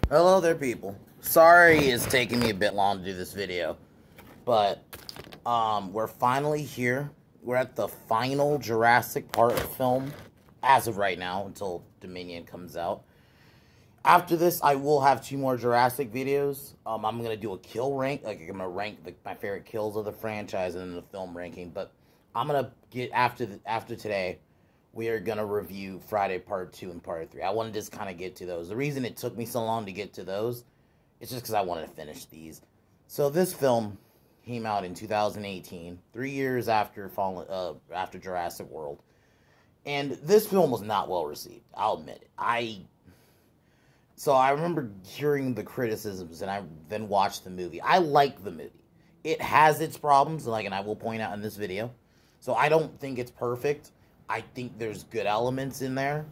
Hello there, people. Sorry it's taking me a bit long to do this video, but we're finally here. We're at the final Jurassic Park film, as of right now, until Dominion comes out. After this, I will have 2 more Jurassic videos. I'm gonna do a kill rank, like I'm gonna rank my favorite kills of the franchise and then the film ranking. But I'm gonna get after today. We are gonna review Friday Part 2 and Part 3. I want to just kind of get to those. The reason it took me so long to get to those is just because I wanted to finish these. So this film came out in 2018, 3 years after after Jurassic World, and this film was not well received. I'll admit it. I remember hearing the criticisms, and I then watched the movie. I like the movie. It has its problems, and I will point out in this video. So I don't think it's perfect. I think there's good elements in there.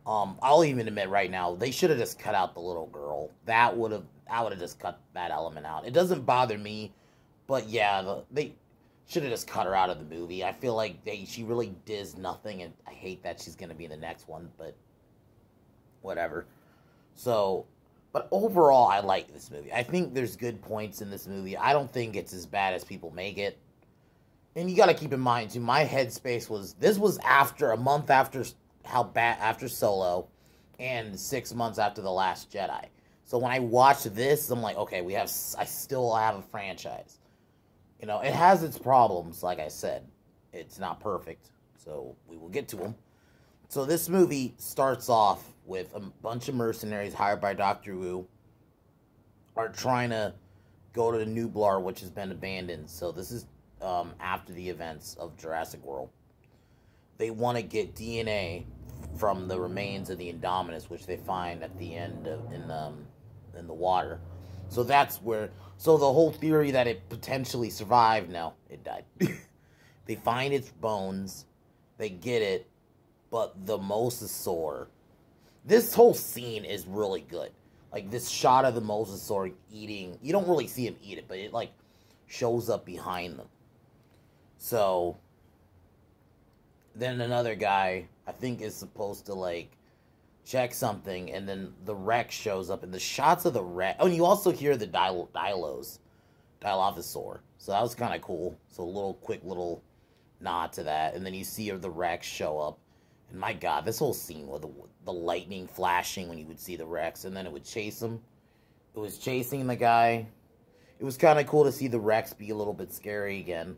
I'll even admit right now, they should have just cut out the little girl. I would have just cut that element out. It doesn't bother me, but yeah, they should have just cut her out of the movie. I feel like she really does nothing, and I hate that she's gonna be in the next one, but whatever. So, but overall, I like this movie. I think there's good points in this movie. I don't think it's as bad as people make it. And you got to keep in mind too, my headspace this was after a month after after Solo, and 6 months after The Last Jedi. So when I watched this, I'm like, okay, I still have a franchise. You know, it has its problems. Like I said, it's not perfect. So we will get to them. So this movie starts off with a bunch of mercenaries hired by Dr. Wu are trying to go to the Nublar, which has been abandoned. So this is after the events of Jurassic World. They want to get DNA from the remains of the Indominus, which they find at the end in the water. So that's where. So the whole theory that it potentially survived, no, it died. They find its bones, they get it, but the mosasaur. This whole scene is really good. Like this shot of the mosasaur eating. You don't really see him eat it, but it like shows up behind them. So, then another guy, I think, is supposed to, like, check something, and then the Rex shows up, and the shots of the Rex... Oh, and you also hear the Dilophosaur. So that was kind of cool. So a quick little nod to that. And then you see the Rex show up. And my God, this whole scene with the lightning flashing when you would see the Rex, and then it would chase him. It was chasing the guy. It was kind of cool to see the Rex be a little bit scary again.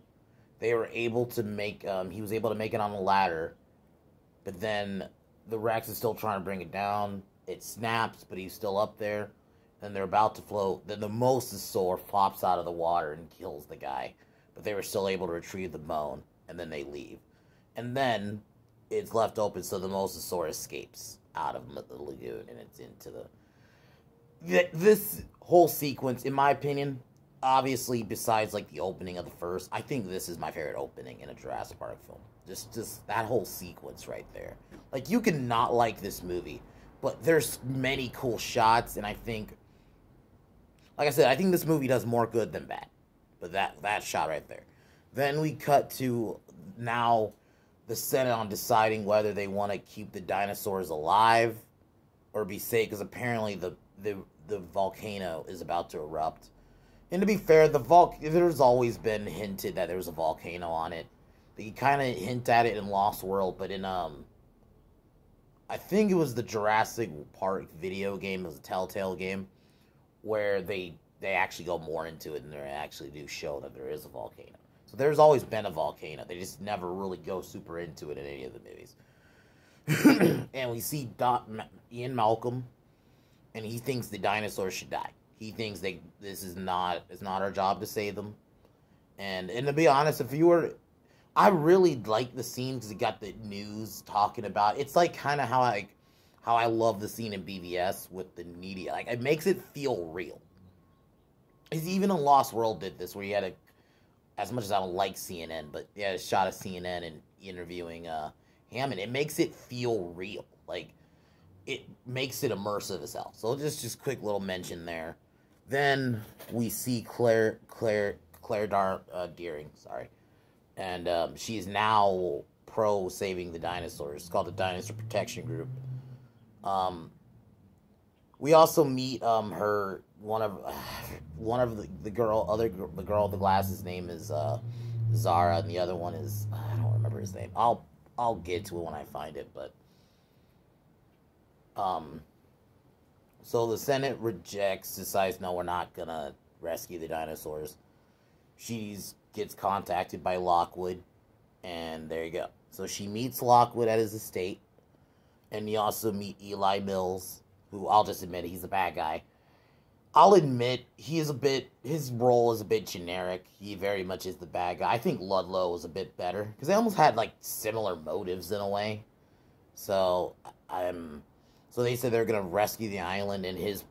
They were able to make, he was able to make it on the ladder, but then the Rex is still trying to bring it down. It snaps, but he's still up there. Then they're about to float. Then the mosasaur flops out of the water and kills the guy, but they were still able to retrieve the bone, and then they leave. And then it's left open, so the mosasaur escapes out of the lagoon, and it's into this whole sequence, in my opinion. Obviously, besides, like, the opening of the first, I think this is my favorite opening in a Jurassic Park film. Just that whole sequence right there. Like, you can not like this movie, but there's many cool shots, and I think, like I said, I think this movie does more good than bad. But that shot right there. Then we cut to now the Senate on deciding whether they want to keep the dinosaurs alive or be safe, because apparently the volcano is about to erupt. And to be fair, there's always been hinted that there was a volcano on it. They kind of hint at it in Lost World, but in, I think it was the Jurassic Park video game, it was a Telltale game, where they actually go more into it, and they actually do show that there is a volcano. So there's always been a volcano. They just never really go super into it in any of the movies. And we see Ian Malcolm, and he thinks the dinosaurs should die. He thinks it's not our job to save them. And to be honest, I really like the scene because it got the news talking about it. It's like kind of how I love the scene in BVS with the media. Like, it makes it feel real. It's even in Lost World did this, where you had as much as I don't like CNN, but yeah, a shot of CNN and interviewing Hammond. It makes it feel real. Like, it makes it immersive as hell. So just quick little mention there. Then we see Claire Deering, sorry, and she's now pro saving the dinosaurs. It's called the Dinosaur Protection Group. We also meet her one of the girl the girl with the glasses name is Zara, and the other one is I don't remember his name. I'll get to it when I find it, but so the Senate decides no, we're not gonna rescue the dinosaurs. She gets contacted by Lockwood, and there you go. So she meets Lockwood at his estate, and you also meet Eli Mills, who I'll just admit he's a bad guy. I'll admit his role is a bit generic. He very much is the bad guy. I think Ludlow was a bit better because they almost had like similar motives in a way. So so they said they're gonna rescue the island, and his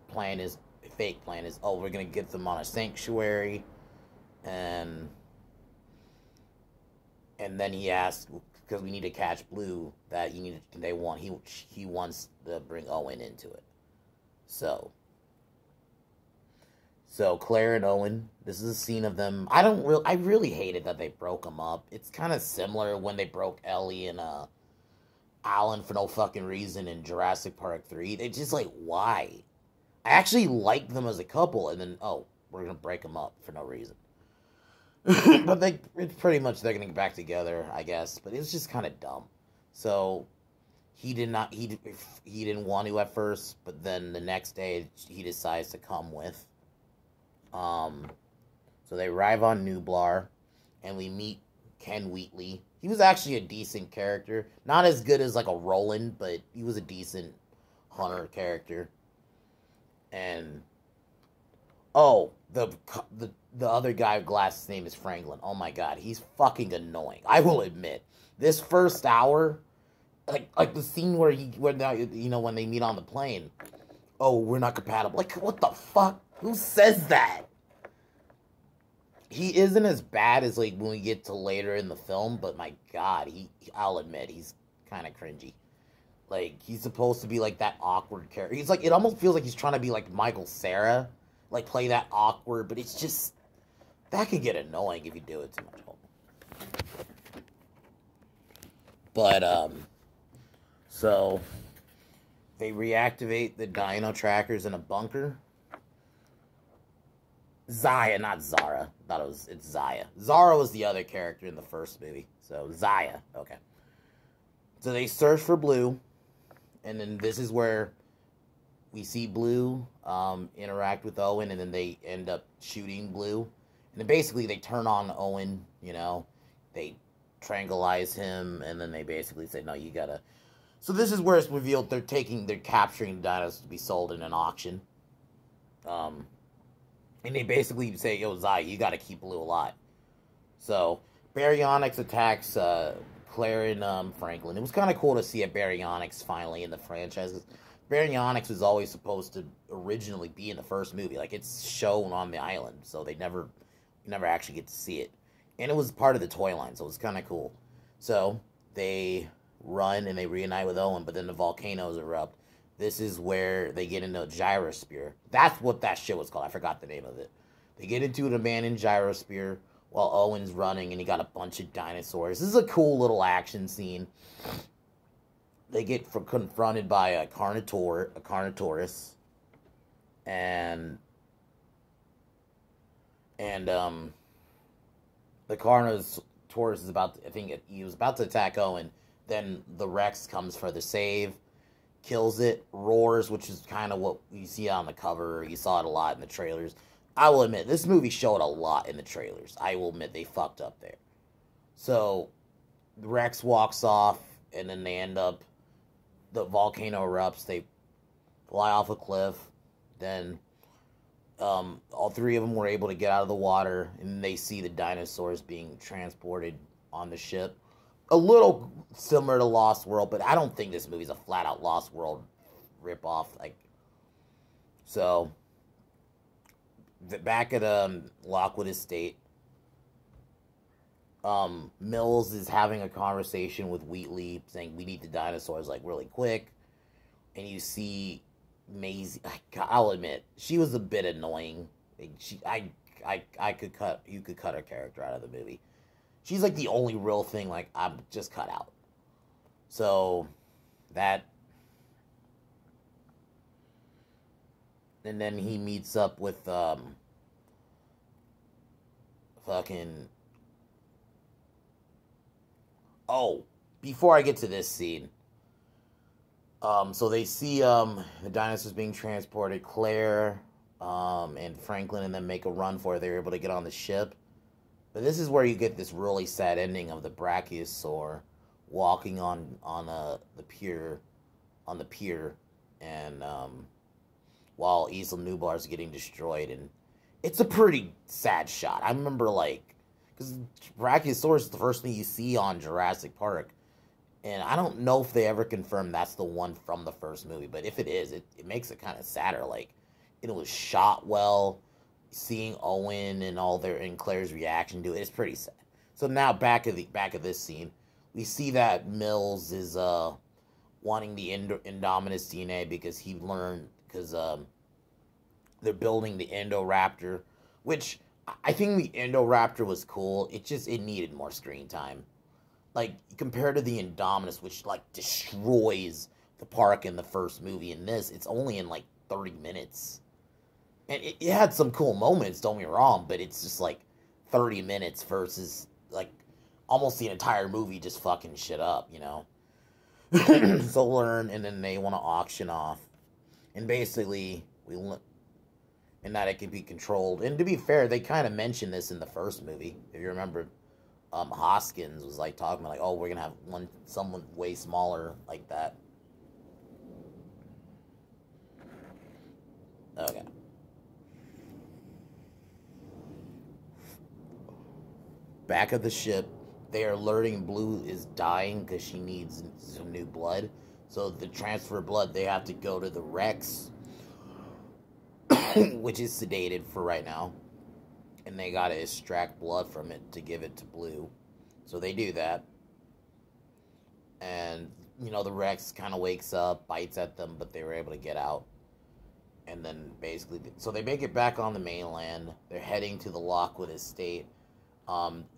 fake plan is, oh, we're gonna get them on a sanctuary, and then he asked, because we need to catch Blue, that he wants to bring Owen into it. So Claire and Owen, this is a scene of them. I really hated that they broke them up. It's kind of similar when they broke Ellie and Alan for no fucking reason in Jurassic Park 3. They just like, why? I actually liked them as a couple, and then, oh, we're gonna break them up for no reason. But it's pretty much they're gonna get back together, I guess. But it was just kind of dumb. So he didn't want to at first, but then the next day he decides to come with. So they arrive on Nublar, and we meet Ken Wheatley. He was actually a decent character, not as good as like a Roland, but he was a decent hunter character. And oh, the other guy with glasses' name is Franklin. Oh my god, he's fucking annoying. I will admit, this first hour, like the scene where when they meet on the plane. Oh, we're not compatible. Like, what the fuck? Who says that? He isn't as bad as like when we get to later in the film, but my god, I'll admit he's kind of cringy. Like, he's supposed to be like that awkward character. He's like, it almost feels like he's trying to be like Michael Cera, like play that awkward, but it's just, that could get annoying if you do it too much. But so they reactivate the dino trackers in a bunker. Zaya, not Zara. I thought it's Zaya. Zara was the other character in the first movie. So Zaya, okay. So they search for Blue, and then this is where we see Blue interact with Owen, and then they end up shooting Blue. And then basically they turn on Owen, they tranquilize him, and then they basically say, no, you gotta... So this is where it's revealed they're capturing dinos to be sold in an auction. And they basically say, yo, Zai, you gotta keep Blue alive. So, Baryonyx attacks Claire and Franklin. It was kind of cool to see a Baryonyx finally in the franchise. Baryonyx was always supposed to originally be in the first movie. Like, it's shown on the island, so you never actually get to see it. And it was part of the toy line, so it was kind of cool. So, they run and they reunite with Owen, but then the volcanoes erupt. This is where they get into a gyrosphere. That's what that shit was called. I forgot the name of it. They get into an abandoned gyrosphere while Owen's running, and he got a bunch of dinosaurs. This is a cool little action scene. They get confronted by a Carnotaurus, and the Carnotaurus is he was about to attack Owen. Then the Rex comes for the save, kills it, roars, which is kind of what you see on the cover. You saw it a lot in the trailers. I will admit, this movie showed a lot in the trailers. I will admit, they fucked up there. So, the Rex walks off, and then they end up, the volcano erupts, they fly off a cliff, then all three of them were able to get out of the water, and they see the dinosaurs being transported on the ship. A little similar to Lost World, but I don't think this movie's a flat-out Lost World ripoff. So, back at Lockwood Estate, Mills is having a conversation with Wheatley, saying we need the dinosaurs really quick. And you see Maisie. I'll admit, she was a bit annoying. You could cut her character out of the movie. She's the only real thing I'm just cut out. So that And then he meets up with fucking. Oh, before I get to this scene, so they see the dinosaurs being transported. Claire and Franklin and them make a run for it. They're able to get on the ship. But this is where you get this really sad ending of the Brachiosaur walking on the pier, and while Isla Nublar is getting destroyed, and it's a pretty sad shot. I remember, like, because Brachiosaurus is the first thing you see on Jurassic Park, and I don't know if they ever confirmed that's the one from the first movie, but if it is, it makes it kind of sadder. Like, it was shot well. Seeing Owen and and Claire's reaction to it, it's pretty sad. So now back of this scene, we see that Mills is wanting the Indominus DNA because he learned they're building the Endo Raptor, which I think the Endo Raptor was cool. It needed more screen time, like compared to the Indominus, which like destroys the park in the first movie. In this, it's only in like 30 minutes. And it had some cool moments, don't get me wrong, but it's just like 30 minutes versus like almost the entire movie just fucking shit up, you know? So learn, and then they want to auction off. And basically, and that it can be controlled. And to be fair, they kind of mentioned this in the first movie. If you remember, Hoskins was like talking about like, oh, we're going to have someone way smaller like that. Okay. Back of the ship, they are alerting Blue is dying because she needs some new blood. So to transfer blood, they have to go to the Rex, which is sedated for right now. And they gotta extract blood from it to give it to Blue. So they do that. And, you know, the Rex kind of wakes up, bites at them, but they were able to get out. And then basically, so they make it back on the mainland. They're heading to the Lockwood estate,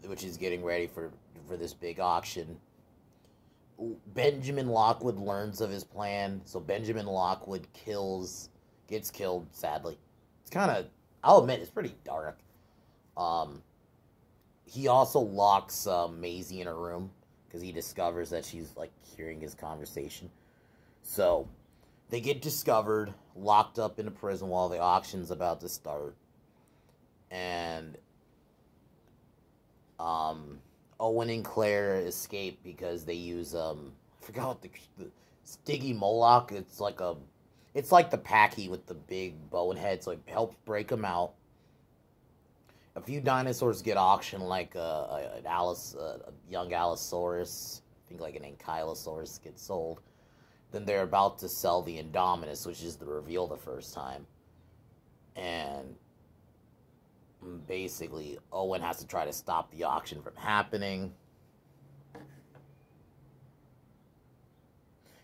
which is getting ready for this big auction. Benjamin Lockwood learns of his plan, so Benjamin Lockwood gets killed, sadly. It's kind of, I'll admit, it's pretty dark. He also locks Maisie in a room, because he discovers that she's, like, hearing his conversation. So, they get discovered, locked up in a prison while the auction's about to start. And Owen and Claire escape because they use I forgot what the Stiggy Moloch. It's like the Packy with the big bone head, so it helps break them out. A few dinosaurs get auctioned, like a young Allosaurus, I think like an Ankylosaurus gets sold. Then they're about to sell the Indominus, which is the reveal the first time. And basically, Owen has to try to stop the auction from happening.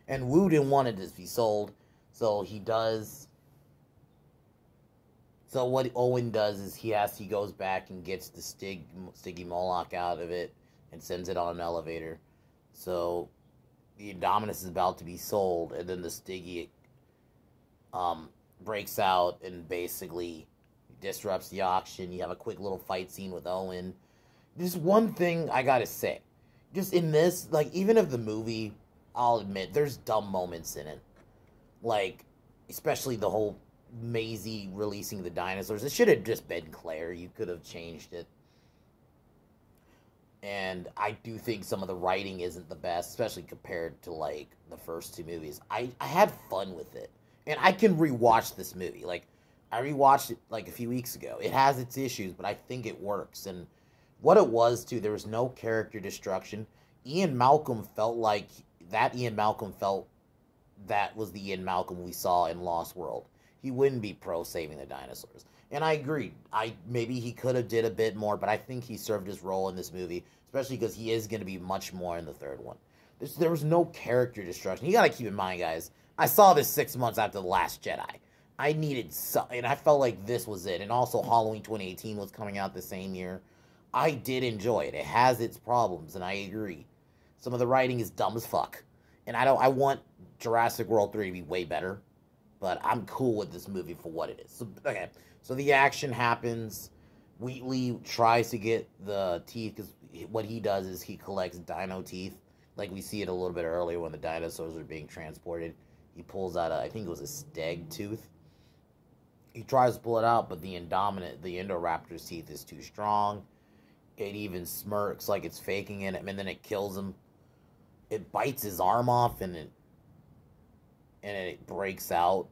And Wu didn't want it to be sold, so he does. So what Owen does is he goes back and gets the Stiggy Moloch out of it and sends it on an elevator. So the Indominus is about to be sold, and then the Stiggy breaks out and basically disrupts the auction. You have a quick little fight scene with Owen. Just one thing I gotta say. Just in this, like, even if the movie, I'll admit, there's dumb moments in it. Like, especially the whole Maisie releasing the dinosaurs. It should have just been Claire. You could have changed it. And I do think some of the writing isn't the best, especially compared to, like, the first two movies. I had fun with it. And I can rewatch this movie. Like, I rewatched it, like, a few weeks ago. It has its issues, but I think it works. And what it was, too, there was no character destruction. Ian Malcolm felt that was the Ian Malcolm we saw in Lost World. He wouldn't be pro saving the dinosaurs. And I agreed. Maybe he could have did a bit more, but I think he served his role in this movie, especially because he is going to be much more in the third one. There was no character destruction. You got to keep in mind, guys, I saw this 6 months after The Last Jedi. I needed something, and I felt like this was it. And also Halloween 2018 was coming out the same year. I did enjoy it. It has its problems, and I agree. Some of the writing is dumb as fuck. And I want Jurassic World 3 to be way better. but I'm cool with this movie for what it is. So, okay, so the action happens. Wheatley tries to get the teeth, because what he does is he collects dino teeth. Like we see it a little bit earlier when the dinosaurs are being transported. He pulls out I think it was a steg tooth. He tries to pull it out, but the Endo Raptor's teeth is too strong. It even smirks like it's faking it, and then it kills him. It bites his arm off, and it breaks out,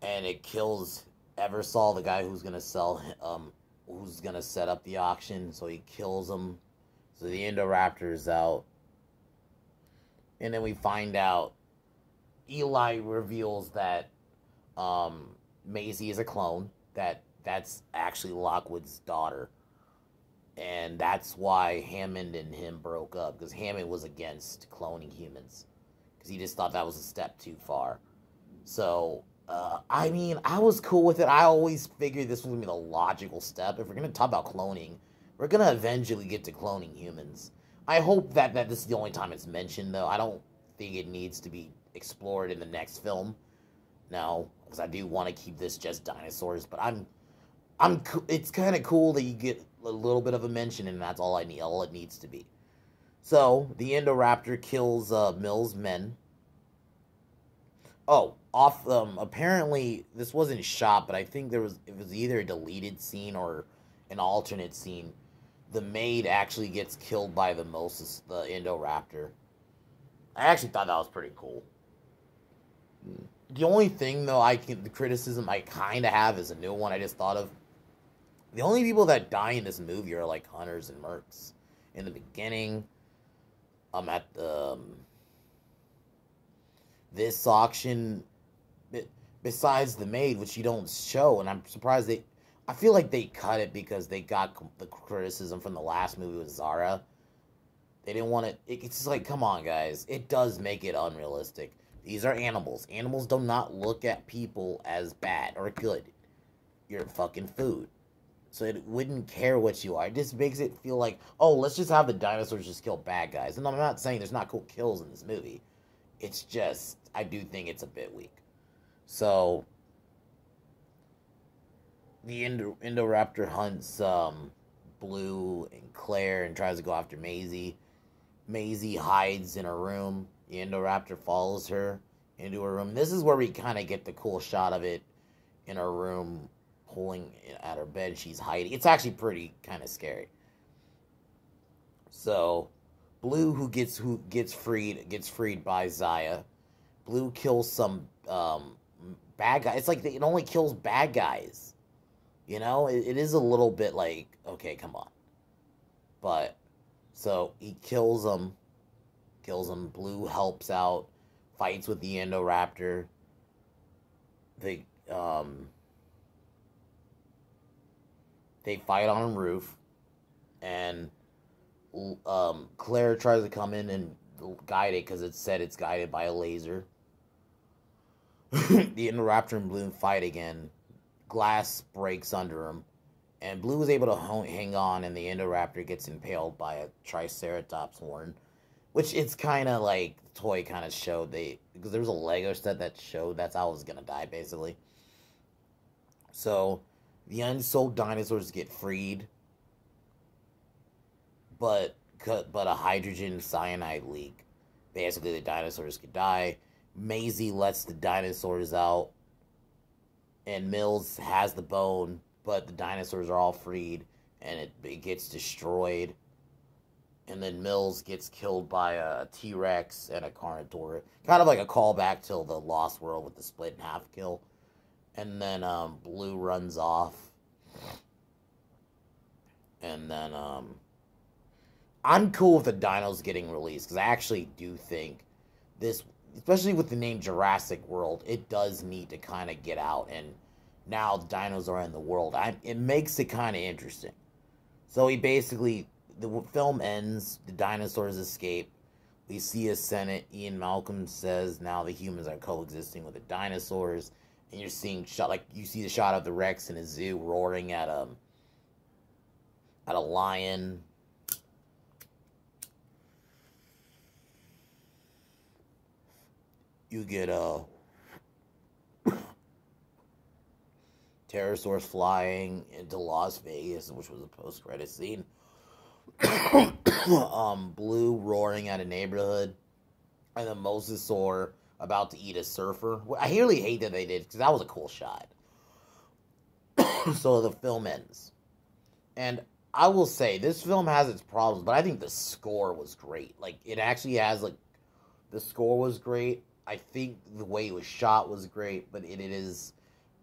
and it kills Eversol, the guy who's gonna who's gonna set up the auction. So he kills him. So the Endo Raptor is out, and then we find out Eli reveals that Maisie is a clone. That's actually Lockwood's daughter. And that's why Hammond and him broke up, because Hammond was against cloning humans, because he just thought that was a step too far. So, I mean, I was cool with it. I always figured this was going to be the logical step. If we're going to talk about cloning, we're going to eventually get to cloning humans. I hope that this is the only time it's mentioned, though. I don't think it needs to be explored in the next film. No, because I do want to keep this just dinosaurs, but it's kind of cool that you get a little bit of a mention, and that's all it needs to be. So the Endo Raptor kills Mills' men. Oh, apparently this wasn't shot, but I think it was either a deleted scene or an alternate scene. The maid actually gets killed by the Endo Raptor. I actually thought that was pretty cool. The only thing, though, the criticism I kind of have is a new one I just thought of. The only people that die in this movie are, like, hunters and mercs. In the beginning, this auction, besides the maid, which you don't show, and I'm surprised I feel like they cut it because they got the criticism from the last movie with Zara. They didn't want it. It's just like, come on, guys. It does make it unrealistic. These are animals. Animals do not look at people as bad or good. You're fucking food. So it wouldn't care what you are. It just makes it feel like, oh, let's just have the dinosaurs just kill bad guys. And I'm not saying there's not cool kills in this movie. It's just, I do think it's a bit weak. So, the Indoraptor hunts Blue and Claire and tries to go after Maisie. Maisie hides in her room. The Indoraptor follows her into her room. This is where we kind of get the cool shot of it in her room, pulling at her bed. She's hiding. It's actually pretty kind of scary. So, Blue, who gets freed by Zaya. Blue kills some bad guy. It's like it only kills bad guys. You know, it is a little bit like, okay, come on. But so he kills them. Blue helps out, fights with the Endo Raptor. They fight on a roof, and Claire tries to come in and guide it because it said it's guided by a laser. The Endo Raptor and Blue fight again. Glass breaks under him, and Blue is able to hang on, and the Endo Raptor gets impaled by a Triceratops horn. Which it's kind of like, the toy kind of showed, because there was a Lego set that showed that's how it was going to die, basically. So, the unsold dinosaurs get freed, but a hydrogen cyanide leak. Basically, the dinosaurs could die. Maisie lets the dinosaurs out, and Mills has the bone, but the dinosaurs are all freed, and it gets destroyed. And then Mills gets killed by a T-Rex and a Carnotaur. Kind of like a callback to the Lost World with the split in half kill. And then Blue runs off. And then I'm cool with the dinos getting released, because I actually do think this, especially with the name Jurassic World, it does need to kind of get out. And now the dinos are in the world. It makes it kind of interesting. So he basically... The film ends, the dinosaurs escape, we see a Senate, Ian Malcolm says now the humans are coexisting with the dinosaurs, and you're seeing you see the shot of the Rex in a zoo roaring at a lion. You get pterosaurs flying into Las Vegas, which was a post-credit scene. Blue roaring at a neighborhood, and the mosasaur about to eat a surfer. I really hate that they did, because that was a cool shot. So the film ends. And I will say, this film has its problems, but I think the score was great. Like, it actually has, like, the score was great. I think the way it was shot was great, but it is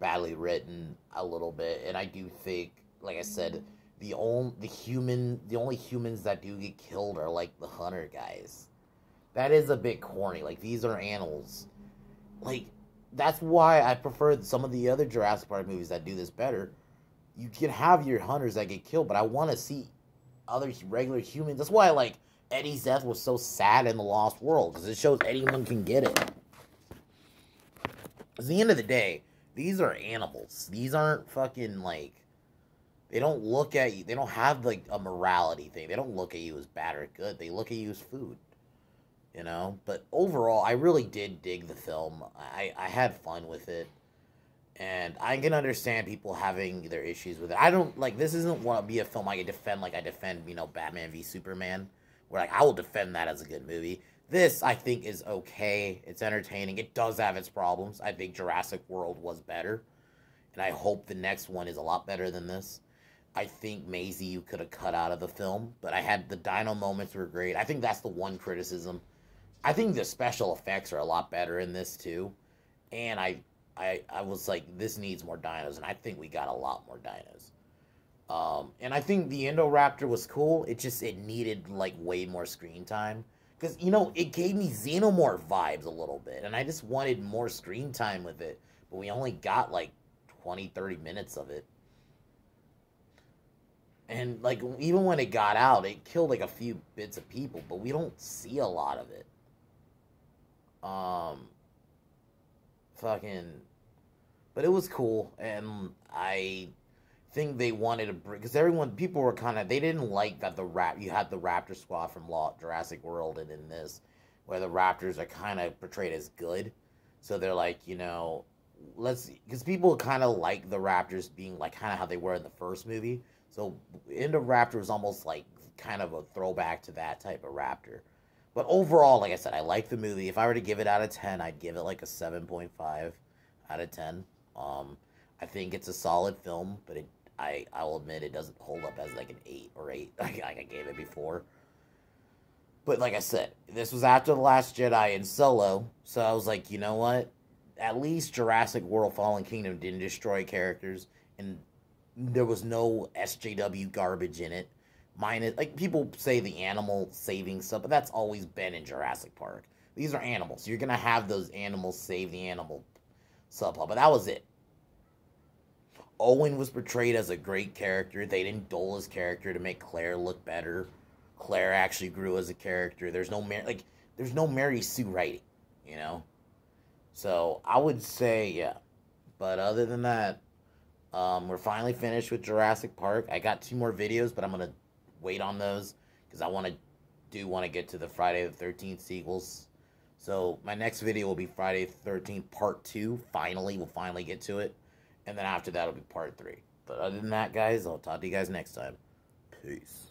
badly written a little bit. And I do think, like I said, the only humans that do get killed are, like, the hunter guys. That is a bit corny. Like, these are animals. Like, that's why I prefer some of the other Jurassic Park movies that do this better. You can have your hunters that get killed, but I want to see other regular humans. That's why, like, Eddie's death was so sad in The Lost World, because it shows anyone can get it. At the end of the day, these are animals. These aren't fucking, like, they don't look at you. They don't have, like, a morality thing. They don't look at you as bad or good. They look at you as food. You know? But overall, I really did dig the film. I had fun with it. And I can understand people having their issues with it. I don't, like, this isn't want to be a film I can defend like I defend, you know, Batman v Superman. Where, like, I will defend that as a good movie. This, I think, is okay. It's entertaining. It does have its problems. I think Jurassic World was better. And I hope the next one is a lot better than this. I think Maisie you could have cut out of the film. But I had the dino moments were great. I think that's the one criticism. I think the special effects are a lot better in this, too. And I was like, this needs more dinos. And I think we got a lot more dinos. And I think the Endo Raptor was cool. It needed, like, way more screen time. Because, you know, it gave me Xenomorph vibes a little bit. And I just wanted more screen time with it. But we only got, like, 20, 30 minutes of it. And, like, even when it got out, it killed, like, a few bits of people. But we don't see a lot of it. But it was cool. And I think they wanted to bring, because people were kind of, they didn't like that you had the Raptor squad from Jurassic World, and in this, where the Raptors are kind of portrayed as good. So they're like, you know, because people kind of like the Raptors being like kind of how they were in the first movie. So Endo Raptor was almost like kind of a throwback to that type of Raptor. But overall, like I said, I like the movie. If I were to give it out of 10, I'd give it like a 7.5 out of 10. I think it's a solid film, but I'll admit it doesn't hold up as like an 8 or 8 like I gave it before. But like I said, this was after The Last Jedi and Solo, so I was like, you know what? At least Jurassic World Fallen Kingdom didn't destroy characters, and there was no SJW garbage in it. Like, people say the animal saving stuff, but that's always been in Jurassic Park. These are animals. You're going to have those animals save the animal subplot, but that was it. Owen was portrayed as a great character. They didn't dull his character to make Claire look better. Claire actually grew as a character. There's no Mary Sue writing, you know? So, I would say, yeah. But other than that, we're finally finished with Jurassic Park. I got 2 more videos, but I'm going to wait on those, because I want to get to the Friday the 13th sequels. So, my next video will be Friday the 13th Part 2. We'll finally get to it. And then after that, it'll be Part 3. But other than that, guys, I'll talk to you guys next time. Peace.